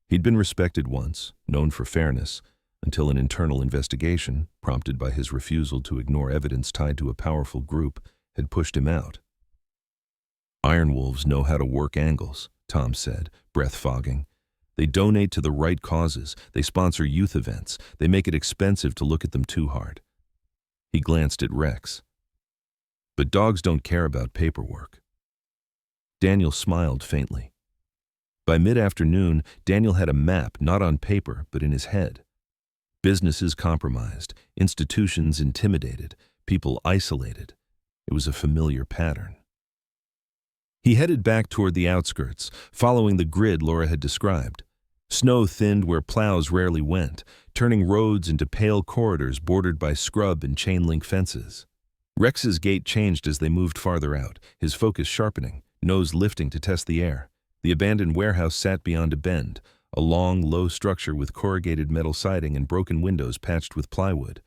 A: He'd been respected once, known for fairness, until an internal investigation, prompted by his refusal to ignore evidence tied to a powerful group, had pushed him out. "Iron Wolves know how to work angles," Tom said, breath fogging. "They donate to the right causes, they sponsor youth events, they make it expensive to look at them too hard." He glanced at Rex. "But dogs don't care about paperwork." Daniel smiled faintly. By mid-afternoon, Daniel had a map not on paper but in his head. Businesses compromised, institutions intimidated, people isolated. It was a familiar pattern. He headed back toward the outskirts, following the grid Laura had described. Snow thinned where plows rarely went, turning roads into pale corridors bordered by scrub and chain-link fences. Rex's gait changed as they moved farther out, his focus sharpening, nose lifting to test the air. The abandoned warehouse sat beyond a bend, a long, low structure with corrugated metal siding and broken windows patched with plywood.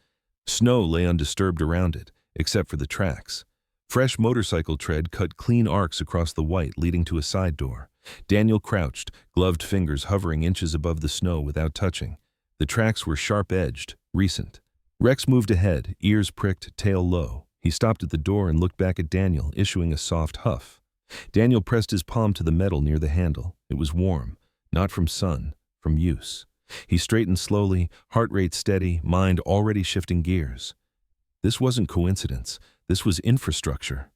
A: Snow lay undisturbed around it, except for the tracks. Fresh motorcycle tread cut clean arcs across the white, leading to a side door. Daniel crouched, gloved fingers hovering inches above the snow without touching. The tracks were sharp-edged, recent. Rex moved ahead, ears pricked, tail low. He stopped at the door and looked back at Daniel, issuing a soft huff. Daniel pressed his palm to the metal near the handle. It was warm, not from sun, from use. He straightened slowly, heart rate steady, mind already shifting gears. This wasn't coincidence. This was infrastructure.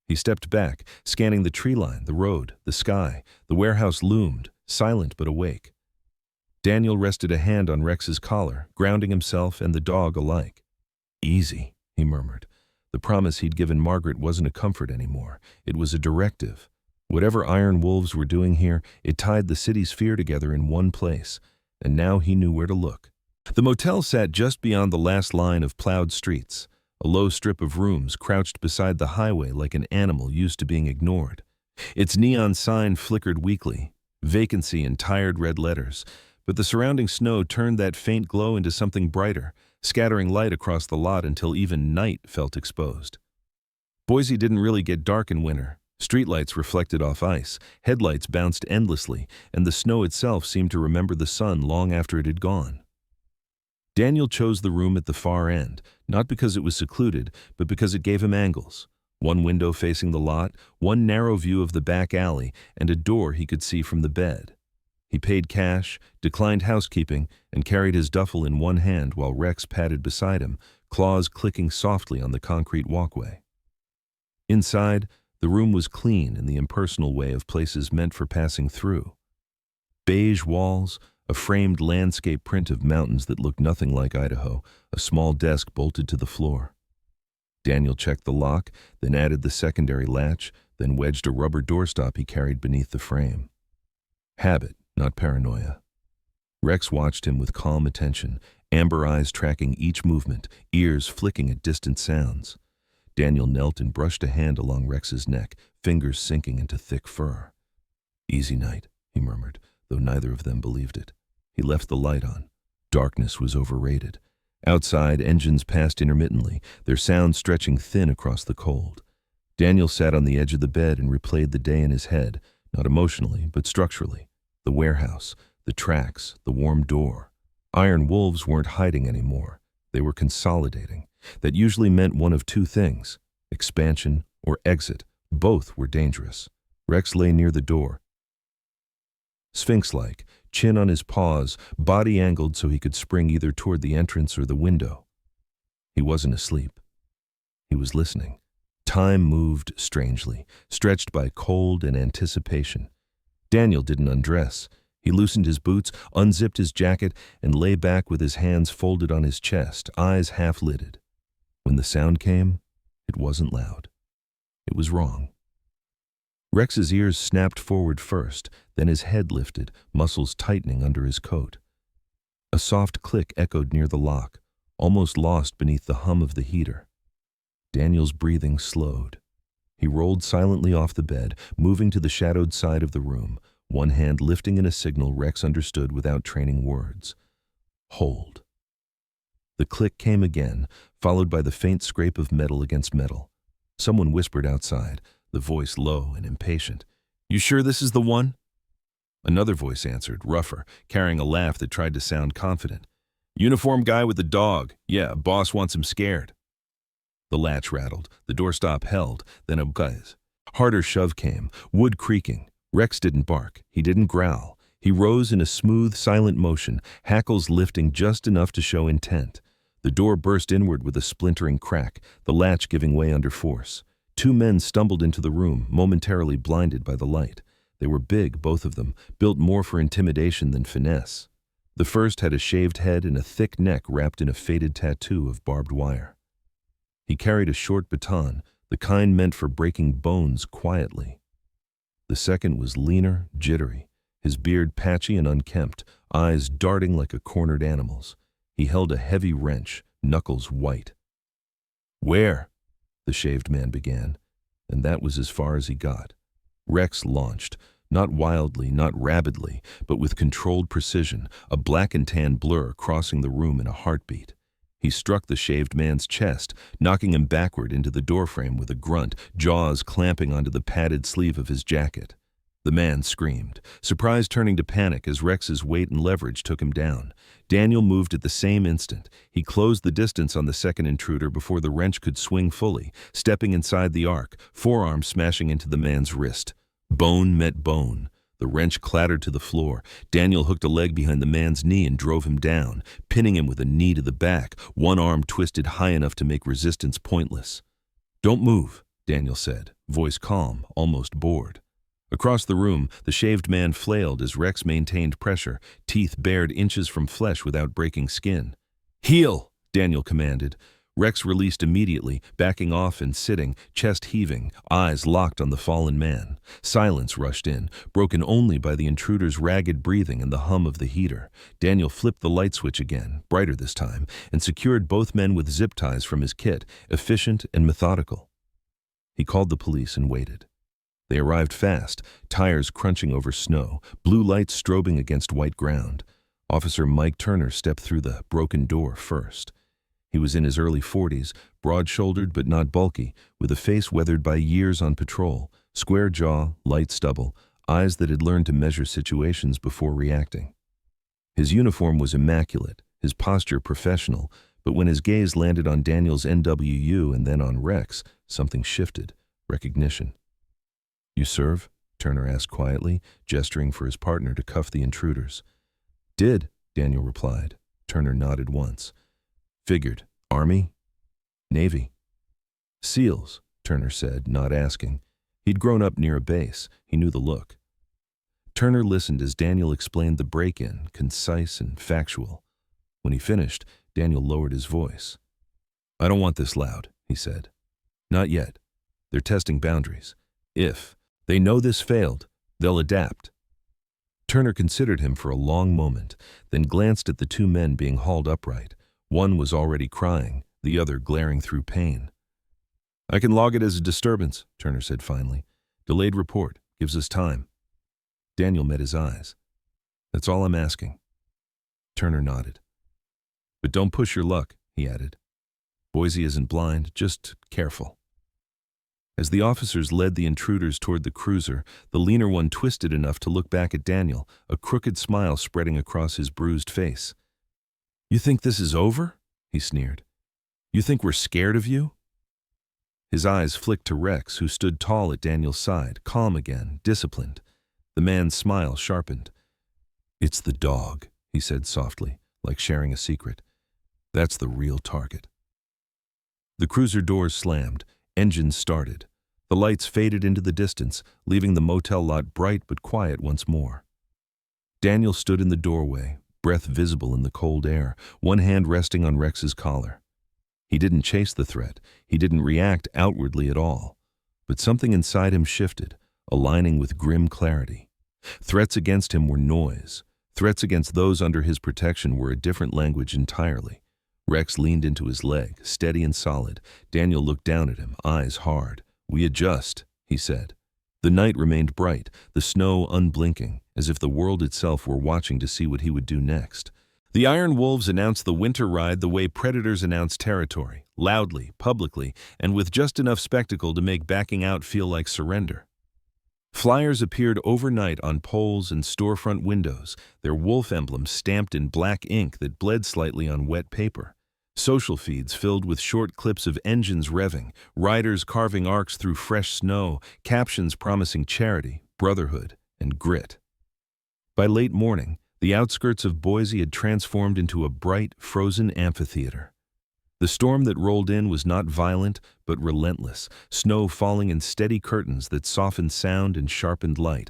A: He stepped back, scanning the tree line, the road, the sky. The warehouse loomed, silent but awake. Daniel rested a hand on Rex's collar, grounding himself and the dog alike. "Easy," he murmured. The promise he'd given Margaret wasn't a comfort anymore. It was a directive. Whatever iron wolves were doing here, it tied the city's fear together in one place, and now he knew where to look. The motel sat just beyond the last line of plowed streets, a low strip of rooms crouched beside the highway like an animal used to being ignored. Its neon sign flickered weakly, vacancy in tired red letters, but the surrounding snow turned that faint glow into something brighter, scattering light across the lot until even night felt exposed. Boise didn't really get dark in winter. Streetlights reflected off ice, headlights bounced endlessly, and the snow itself seemed to remember the sun long after it had gone. Daniel chose the room at the far end, not because it was secluded, but because it gave him angles. One window facing the lot, one narrow view of the back alley, and a door he could see from the bed. He paid cash, declined housekeeping, and carried his duffel in one hand while Rex padded beside him, claws clicking softly on the concrete walkway. Inside, the room was clean in the impersonal way of places meant for passing through. Beige walls, a framed landscape print of mountains that looked nothing like Idaho, a small desk bolted to the floor. Daniel checked the lock, then added the secondary latch, then wedged a rubber doorstop he carried beneath the frame. Habit, not paranoia. Rex watched him with calm attention, amber eyes tracking each movement, ears flicking at distant sounds. Daniel knelt and brushed a hand along Rex's neck, fingers sinking into thick fur. "Easy night," he murmured, though neither of them believed it. He left the light on. Darkness was overrated. Outside, engines passed intermittently, their sound stretching thin across the cold. Daniel sat on the edge of the bed and replayed the day in his head, not emotionally, but structurally. The warehouse, the tracks, the warm door. Iron wolves weren't hiding anymore. They were consolidating. That usually meant one of two things: expansion or exit. Both were dangerous. Rex lay near the door, sphinx-like, chin on his paws, body angled so he could spring either toward the entrance or the window. He wasn't asleep. He was listening. Time moved strangely, stretched by cold and anticipation. Daniel didn't undress. He loosened his boots, unzipped his jacket, and lay back with his hands folded on his chest, eyes half-lidded. When the sound came, it wasn't loud. It was wrong. Rex's ears snapped forward first, then his head lifted, muscles tightening under his coat. A soft click echoed near the lock, almost lost beneath the hum of the heater. Daniel's breathing slowed. He rolled silently off the bed, moving to the shadowed side of the room, one hand lifting in a signal Rex understood without training words. Hold. The click came again, followed by the faint scrape of metal against metal. Someone whispered outside, the voice low and impatient. "You sure this is the one?" Another voice answered, rougher, carrying a laugh that tried to sound confident. "Uniform guy with the dog. Yeah, boss wants him scared." The latch rattled, the doorstop held, then a buzz. Harder shove came, wood creaking. Rex didn't bark, he didn't growl. He rose in a smooth, silent motion, hackles lifting just enough to show intent. The door burst inward with a splintering crack, the latch giving way under force. Two men stumbled into the room, momentarily blinded by the light. They were big, both of them, built more for intimidation than finesse. The first had a shaved head and a thick neck wrapped in a faded tattoo of barbed wire. He carried a short baton, the kind meant for breaking bones quietly. The second was leaner, jittery, his beard patchy and unkempt, eyes darting like a cornered animal's. He held a heavy wrench, knuckles white. "Where?" the shaved man began, and that was as far as he got. Rex launched, not wildly, not rabidly, but with controlled precision, a black and tan blur crossing the room in a heartbeat. He struck the shaved man's chest, knocking him backward into the doorframe with a grunt, jaws clamping onto the padded sleeve of his jacket. The man screamed, surprise turning to panic as Rex's weight and leverage took him down. Daniel moved at the same instant. He closed the distance on the second intruder before the wrench could swing fully, stepping inside the arc, forearm smashing into the man's wrist. Bone met bone. The wrench clattered to the floor. Daniel hooked a leg behind the man's knee and drove him down, pinning him with a knee to the back, one arm twisted high enough to make resistance pointless. "Don't move," Daniel said, voice calm, almost bored. Across the room, the shaved man flailed as Rex maintained pressure, teeth bared inches from flesh without breaking skin. "Heel!" Daniel commanded. Rex released immediately, backing off and sitting, chest heaving, eyes locked on the fallen man. Silence rushed in, broken only by the intruder's ragged breathing and the hum of the heater. Daniel flipped the light switch again, brighter this time, and secured both men with zip ties from his kit, efficient and methodical. He called the police and waited. They arrived fast, tires crunching over snow, blue lights strobing against white ground. Officer Mike Turner stepped through the broken door first. He was in his early 40s, broad-shouldered but not bulky, with a face weathered by years on patrol, square jaw, light stubble, eyes that had learned to measure situations before reacting. His uniform was immaculate, his posture professional, but when his gaze landed on Daniel's NWU and then on Rex, something shifted, recognition. "You serve?" Turner asked quietly, gesturing for his partner to cuff the intruders. "Did," Daniel replied. Turner nodded once. "Figured. Army? Navy?" "SEALs," Turner said, not asking. He'd grown up near a base. He knew the look. Turner listened as Daniel explained the break-in, concise and factual. When he finished, Daniel lowered his voice. "I don't want this loud," he said. "Not yet. They're testing boundaries. If they know this failed, they'll adapt." Turner considered him for a long moment, then glanced at the two men being hauled upright. One was already crying, the other glaring through pain. "I can log it as a disturbance," Turner said finally. "Delayed report. Gives us time." Daniel met his eyes. "That's all I'm asking." Turner nodded. "But don't push your luck," he added. "Boise isn't blind, just careful." As the officers led the intruders toward the cruiser, the leaner one twisted enough to look back at Daniel, a crooked smile spreading across his bruised face. "You think this is over?" he sneered. "You think we're scared of you?" His eyes flicked to Rex, who stood tall at Daniel's side, calm again, disciplined. The man's smile sharpened. "It's the dog," he said softly, like sharing a secret. "That's the real target." The cruiser doors slammed. Engines started. The lights faded into the distance, leaving the motel lot bright but quiet once more. Daniel stood in the doorway, breath visible in the cold air, one hand resting on Rex's collar. He didn't chase the threat. He didn't react outwardly at all. But something inside him shifted, aligning with grim clarity. Threats against him were noise. Threats against those under his protection were a different language entirely. Rex leaned into his leg, steady and solid. Daniel looked down at him, eyes hard. "We adjust," he said. The night remained bright, the snow unblinking, as if the world itself were watching to see what he would do next. The Iron Wolves announced the winter ride the way predators announce territory, loudly, publicly, and with just enough spectacle to make backing out feel like surrender. Flyers appeared overnight on poles and storefront windows, their wolf emblems stamped in black ink that bled slightly on wet paper. Social feeds filled with short clips of engines revving, riders carving arcs through fresh snow, captions promising charity, brotherhood, and grit. By late morning, the outskirts of Boise had transformed into a bright, frozen amphitheater. The storm that rolled in was not violent, but relentless, snow falling in steady curtains that softened sound and sharpened light.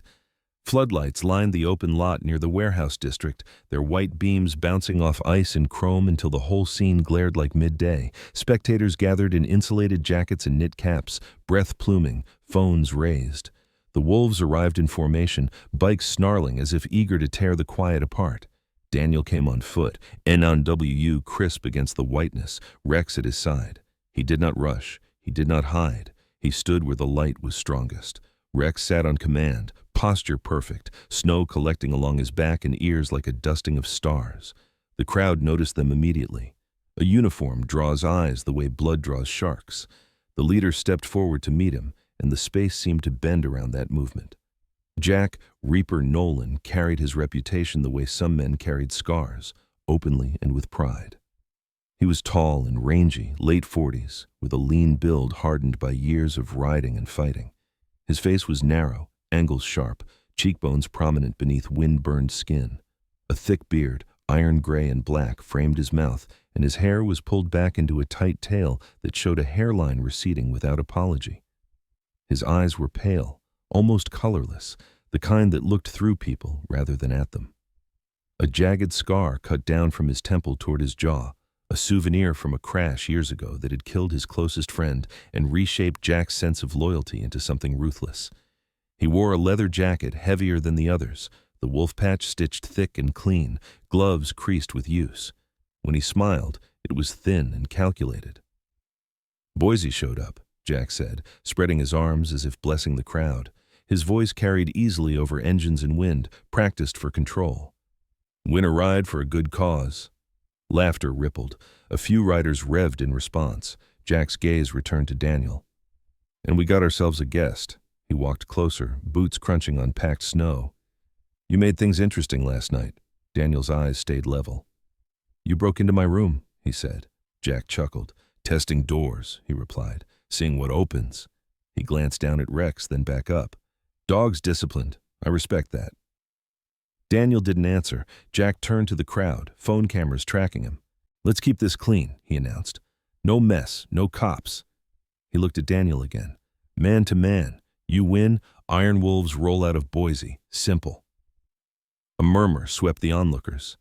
A: Floodlights lined the open lot near the warehouse district, their white beams bouncing off ice and chrome until the whole scene glared like midday. Spectators gathered in insulated jackets and knit caps, breath pluming, phones raised. The wolves arrived in formation, bikes snarling as if eager to tear the quiet apart. Daniel came on foot, NWU crisp against the whiteness, Rex at his side. He did not rush. He did not hide. He stood where the light was strongest. Rex sat on command, posture perfect, snow collecting along his back and ears like a dusting of stars. The crowd noticed them immediately. A uniform draws eyes the way blood draws sharks. The leader stepped forward to meet him, and the space seemed to bend around that movement. Jack Reaper Nolan carried his reputation the way some men carried scars, openly and with pride. He was tall and rangy, late 40s, with a lean build hardened by years of riding and fighting. His face was narrow, angles sharp, cheekbones prominent beneath wind-burned skin. A thick beard, iron gray and black, framed his mouth, and his hair was pulled back into a tight tail that showed a hairline receding without apology. His eyes were pale, almost colorless, the kind that looked through people rather than at them. A jagged scar cut down from his temple toward his jaw, a souvenir from a crash years ago that had killed his closest friend and reshaped Jack's sense of loyalty into something ruthless. He wore a leather jacket heavier than the others, the wolf patch stitched thick and clean, gloves creased with use. When he smiled, it was thin and calculated. "Boise showed up," Jack said, spreading his arms as if blessing the crowd. His voice carried easily over engines and wind, practiced for control. "Win a ride for a good cause." Laughter rippled. A few riders revved in response. Jack's gaze returned to Daniel. "And we got ourselves a guest." He walked closer, boots crunching on packed snow. "You made things interesting last night." Daniel's eyes stayed level. "You broke into my room," he said. Jack chuckled. "Testing doors," he replied, "seeing what opens." He glanced down at Rex, then back up. "Dog's disciplined. I respect that." Daniel didn't answer. Jack turned to the crowd, phone cameras tracking him. "Let's keep this clean," he announced. "No mess, no cops." He looked at Daniel again. "Man to man. You win, Iron Wolves roll out of Boise. Simple." A murmur swept the onlookers.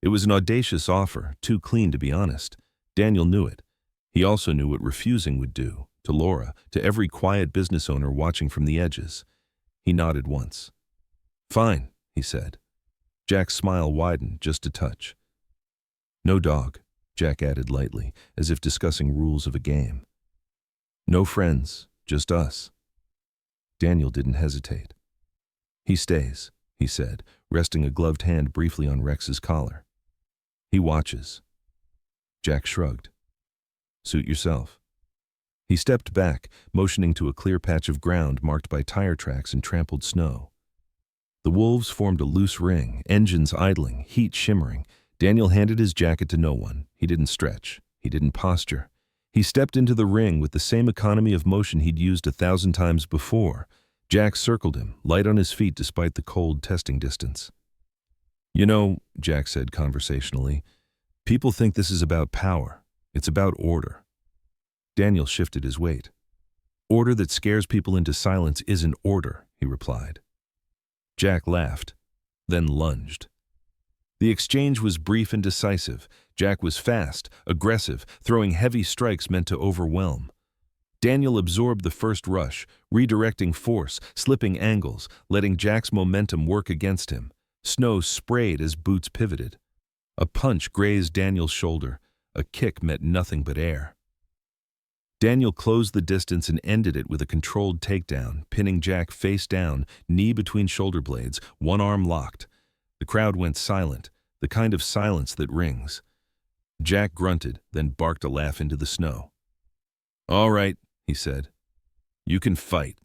A: It was an audacious offer, too clean to be honest. Daniel knew it. He also knew what refusing would do, to Laura, to every quiet business owner watching from the edges. He nodded once. "Fine," he said. Jack's smile widened just a touch. "No dog," Jack added lightly, as if discussing rules of a game. "No friends, just us." Daniel didn't hesitate. "He stays," he said, resting a gloved hand briefly on Rex's collar. "He watches." Jack shrugged. "Suit yourself." He stepped back, motioning to a clear patch of ground marked by tire tracks and trampled snow. The wolves formed a loose ring, engines idling, heat shimmering. Daniel handed his jacket to no one. He didn't stretch. He didn't posture. He stepped into the ring with the same economy of motion he'd used 1,000 times before. Jack circled him, light on his feet despite the cold testing distance. "You know," Jack said conversationally, "people think this is about power. It's about order." Daniel shifted his weight. "Order that scares people into silence isn't order," he replied. Jack laughed, then lunged. The exchange was brief and decisive. Jack was fast, aggressive, throwing heavy strikes meant to overwhelm. Daniel absorbed the first rush, redirecting force, slipping angles, letting Jack's momentum work against him. Snow sprayed as boots pivoted. A punch grazed Daniel's shoulder. A kick met nothing but air. Daniel closed the distance and ended it with a controlled takedown, pinning Jack face down, knee between shoulder blades, one arm locked. The crowd went silent, the kind of silence that rings. Jack grunted, then barked a laugh into the snow. "All right," he said. "You can fight."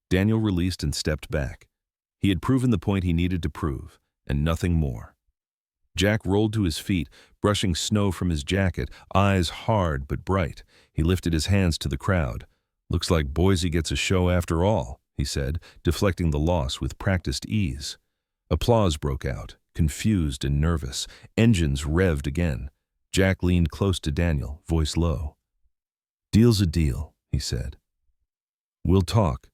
A: Daniel released and stepped back. He had proven the point he needed to prove, and nothing more. Jack rolled to his feet, brushing snow from his jacket, eyes hard but bright. He lifted his hands to the crowd. "Looks like Boise gets a show after all," he said, deflecting the loss with practiced ease. Applause broke out, confused and nervous. Engines revved again. Jack leaned close to Daniel, voice low. "Deal's a deal," he said. "We'll talk."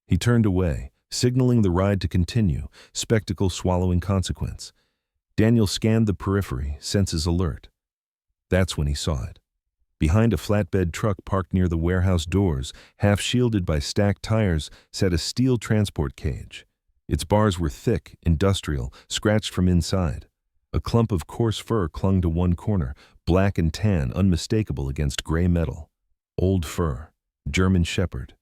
A: He turned away, signaling the ride to continue, spectacle swallowing consequence. Daniel scanned the periphery, senses alert. That's when he saw it. Behind a flatbed truck parked near the warehouse doors, half shielded by stacked tires, sat a steel transport cage. Its bars were thick, industrial, scratched from inside. A clump of coarse fur clung to one corner, black and tan, unmistakable against gray metal. Old fur. German shepherd.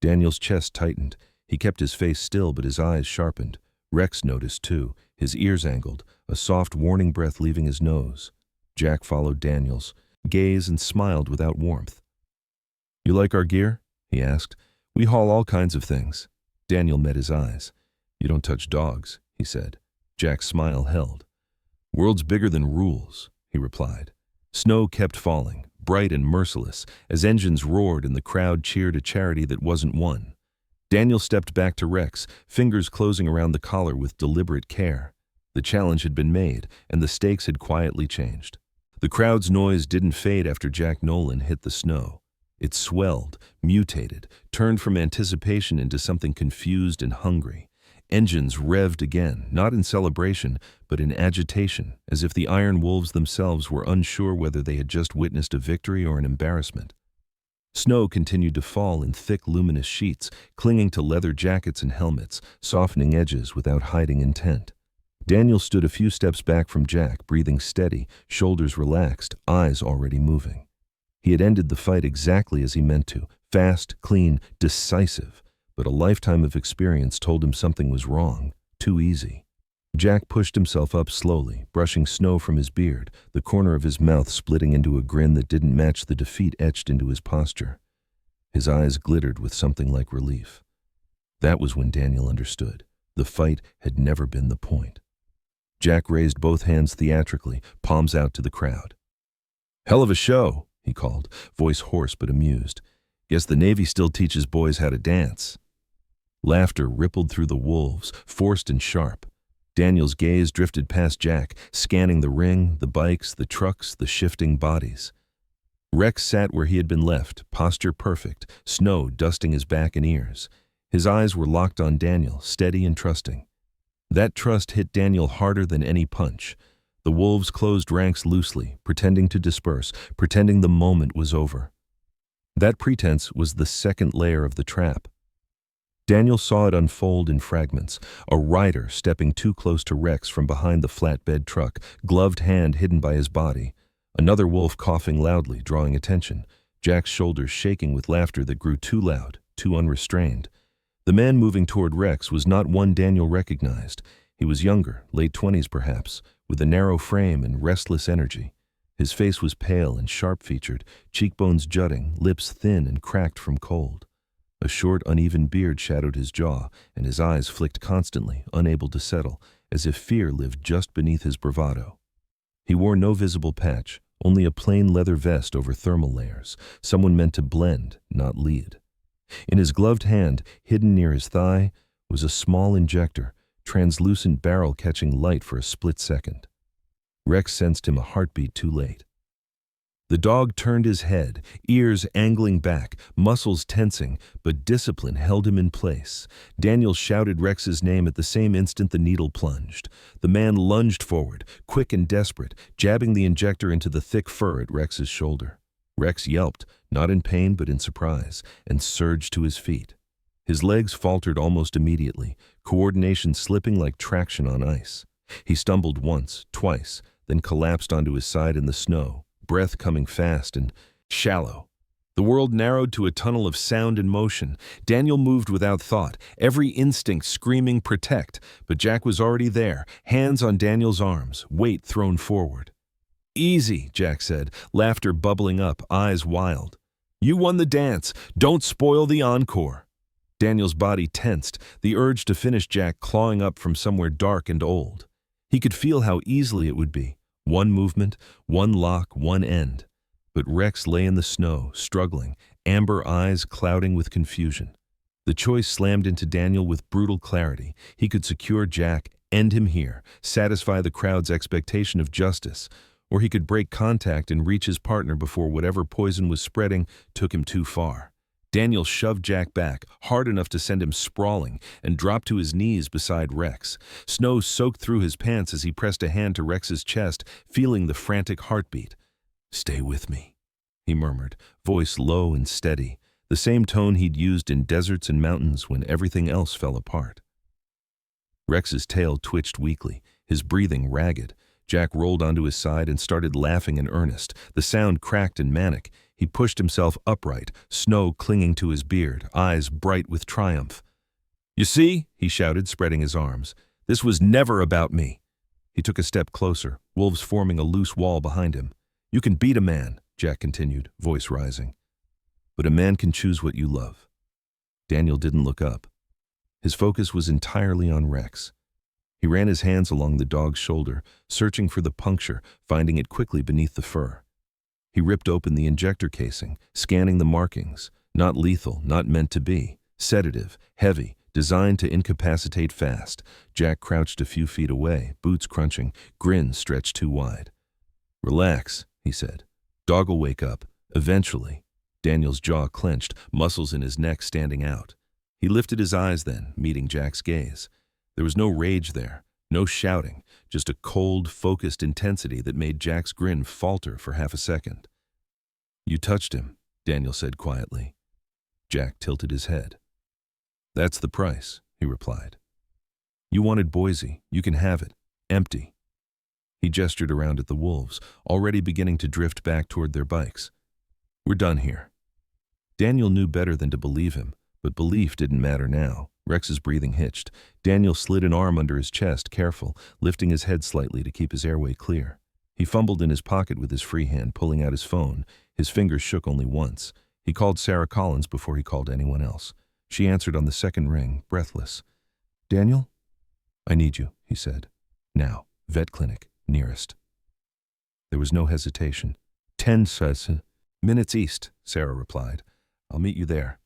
A: Daniel's chest tightened. He kept his face still, but his eyes sharpened. Rex noticed too, his ears angled, a soft warning breath leaving his nose. Jack followed Daniel's gaze and smiled without warmth. "You like our gear?" he asked. "We haul all kinds of things." Daniel met his eyes. "You don't touch dogs," he said. Jack's smile held. "World's bigger than rules," he replied. Snow kept falling, bright and merciless, as engines roared and the crowd cheered a charity that wasn't won. Daniel stepped back to Rex, fingers closing around the collar with deliberate care. The challenge had been made, and the stakes had quietly changed. The crowd's noise didn't fade after Jack Nolan hit the snow. It swelled, mutated, turned from anticipation into something confused and hungry. Engines revved again, not in celebration, but in agitation, as if the Iron Wolves themselves were unsure whether they had just witnessed a victory or an embarrassment. Snow continued to fall in thick, luminous sheets, clinging to leather jackets and helmets, softening edges without hiding intent. Daniel stood a few steps back from Jack, breathing steady, shoulders relaxed, eyes already moving. He had ended the fight exactly as he meant to, fast, clean, decisive. But a lifetime of experience told him something was wrong, too easy. Jack pushed himself up slowly, brushing snow from his beard, the corner of his mouth splitting into a grin that didn't match the defeat etched into his posture. His eyes glittered with something like relief. That was when Daniel understood. The fight had never been the point. Jack raised both hands theatrically, palms out to the crowd. "Hell of a show," he called, voice hoarse but amused. "Guess the Navy still teaches boys how to dance." Laughter rippled through the wolves, forced and sharp. Daniel's gaze drifted past Jack, scanning the ring, the bikes, the trucks, the shifting bodies. Rex sat where he had been left, posture perfect, snow dusting his back and ears. His eyes were locked on Daniel, steady and trusting. That trust hit Daniel harder than any punch. The wolves closed ranks loosely, pretending to disperse, pretending the moment was over. That pretense was the second layer of the trap. Daniel saw it unfold in fragments, a rider stepping too close to Rex from behind the flatbed truck, gloved hand hidden by his body. Another wolf coughing loudly, drawing attention, Jack's shoulders shaking with laughter that grew too loud, too unrestrained. The man moving toward Rex was not one Daniel recognized. He was younger, late 20s perhaps, with a narrow frame and restless energy. His face was pale and sharp-featured, cheekbones jutting, lips thin and cracked from cold. A short, uneven beard shadowed his jaw, and his eyes flicked constantly, unable to settle, as if fear lived just beneath his bravado. He wore no visible patch, only a plain leather vest over thermal layers, someone meant to blend, not lead. In his gloved hand, hidden near his thigh, was a small injector, translucent barrel catching light for a split second. Rex sensed him a heartbeat too late. The dog turned his head, ears angling back, muscles tensing, but discipline held him in place. Daniel shouted Rex's name at the same instant the needle plunged. The man lunged forward, quick and desperate, jabbing the injector into the thick fur at Rex's shoulder. Rex yelped, not in pain but in surprise, and surged to his feet. His legs faltered almost immediately, coordination slipping like traction on ice. He stumbled once, twice, then collapsed onto his side in the snow, breath coming fast and shallow. The world narrowed to a tunnel of sound and motion. Daniel moved without thought, every instinct screaming protect, but Jack was already there, hands on Daniel's arms, weight thrown forward. "Easy," Jack said, laughter bubbling up, eyes wild. "You won the dance. Don't spoil the encore." Daniel's body tensed, the urge to finish Jack clawing up from somewhere dark and old. He could feel how easily it would be. One movement, one lock, one end. But Rex lay in the snow, struggling, amber eyes clouding with confusion. The choice slammed into Daniel with brutal clarity. He could secure Jack, end him here, satisfy the crowd's expectation of justice, or he could break contact and reach his partner before whatever poison was spreading took him too far. Daniel shoved Jack back, hard enough to send him sprawling, and dropped to his knees beside Rex. Snow soaked through his pants as he pressed a hand to Rex's chest, feeling the frantic heartbeat. "Stay with me," he murmured, voice low and steady, the same tone he'd used in deserts and mountains when everything else fell apart. Rex's tail twitched weakly, his breathing ragged. Jack rolled onto his side and started laughing in earnest, the sound cracked and manic. He pushed himself upright, snow clinging to his beard, eyes bright with triumph. "You see," he shouted, spreading his arms, "this was never about me." He took a step closer, wolves forming a loose wall behind him. "You can beat a man," Jack continued, voice rising. "But a man can choose what you love." Daniel didn't look up. His focus was entirely on Rex. He ran his hands along the dog's shoulder, searching for the puncture, finding it quickly beneath the fur. He ripped open the injector casing, scanning the markings. Not lethal, not meant to be. Sedative, heavy, designed to incapacitate fast. Jack crouched a few feet away, boots crunching, grin stretched too wide. "Relax," he said. "Dog'll wake up, eventually." Daniel's jaw clenched, muscles in his neck standing out. He lifted his eyes then, meeting Jack's gaze. There was no rage there, no shouting, just a cold, focused intensity that made Jack's grin falter for half a second. "You touched him," Daniel said quietly. Jack tilted his head. "That's the price," he replied. "You wanted Boise, you can have it, empty." He gestured around at the wolves, already beginning to drift back toward their bikes. "We're done here." Daniel knew better than to believe him, but belief didn't matter now. Rex's breathing hitched. Daniel slid an arm under his chest, careful, lifting his head slightly to keep his airway clear. He fumbled in his pocket with his free hand, pulling out his phone. His fingers shook only once. He called Sarah Collins before he called anyone else. She answered on the second ring, breathless. "Daniel?" "I need you," he said. "Now, vet clinic, nearest." There was no hesitation. 10 minutes east, Sarah replied. "I'll meet you there."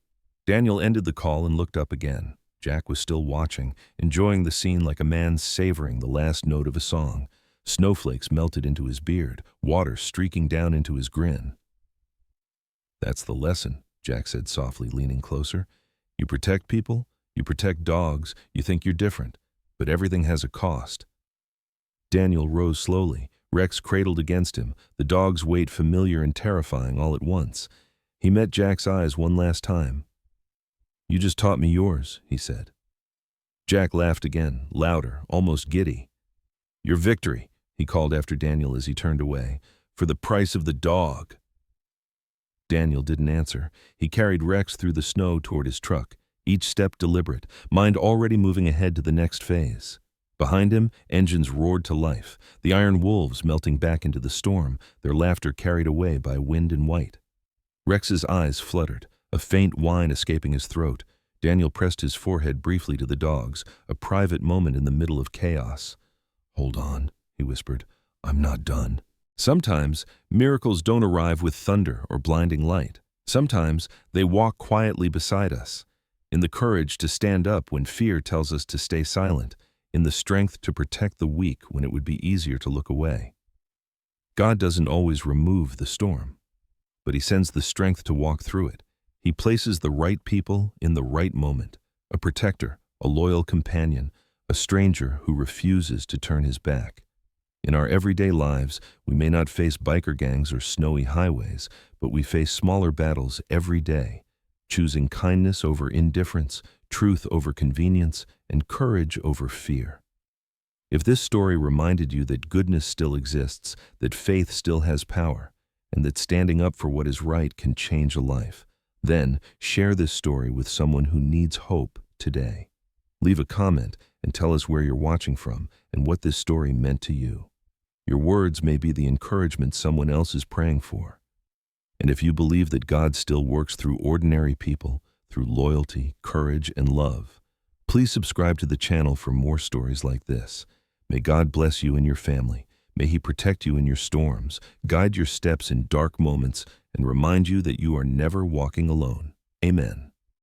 A: Daniel ended the call and looked up again. Jack was still watching, enjoying the scene like a man savoring the last note of a song. Snowflakes melted into his beard, water streaking down into his grin. "That's the lesson," Jack said softly, leaning closer. "You protect people, you protect dogs, you think you're different, but everything has a cost." Daniel rose slowly, Rex cradled against him, the dog's weight familiar and terrifying all at once. He met Jack's eyes one last time. "You just taught me yours," he said. Jack laughed again, louder, almost giddy. "Your victory," he called after Daniel as he turned away, "for the price of the dog." Daniel didn't answer. He carried Rex through the snow toward his truck, each step deliberate, mind already moving ahead to the next phase. Behind him, engines roared to life, the iron wolves melting back into the storm, their laughter carried away by wind and white. Rex's eyes fluttered, a faint whine escaping his throat. Daniel pressed his forehead briefly to the dog's, a private moment in the middle of chaos. "Hold on," he whispered. "I'm not done." Sometimes, miracles don't arrive with thunder or blinding light. Sometimes, they walk quietly beside us, in the courage to stand up when fear tells us to stay silent, in the strength to protect the weak when it would be easier to look away. God doesn't always remove the storm, but He sends the strength to walk through it. He places the right people in the right moment, a protector, a loyal companion, a stranger who refuses to turn his back. In our everyday lives, we may not face biker gangs or snowy highways, but we face smaller battles every day, choosing kindness over indifference, truth over convenience, and courage over fear. If this story reminded you that goodness still exists, that faith still has power, and that standing up for what is right can change a life, then share this story with someone who needs hope today. Leave a comment and tell us where you're watching from and what this story meant to you. Your words may be the encouragement someone else is praying for. And if you believe that God still works through ordinary people, through loyalty, courage, and love, please subscribe to the channel for more stories like this. May God bless you and your family. May He protect you in your storms, guide your steps in dark moments, and remind you that you are never walking alone. Amen.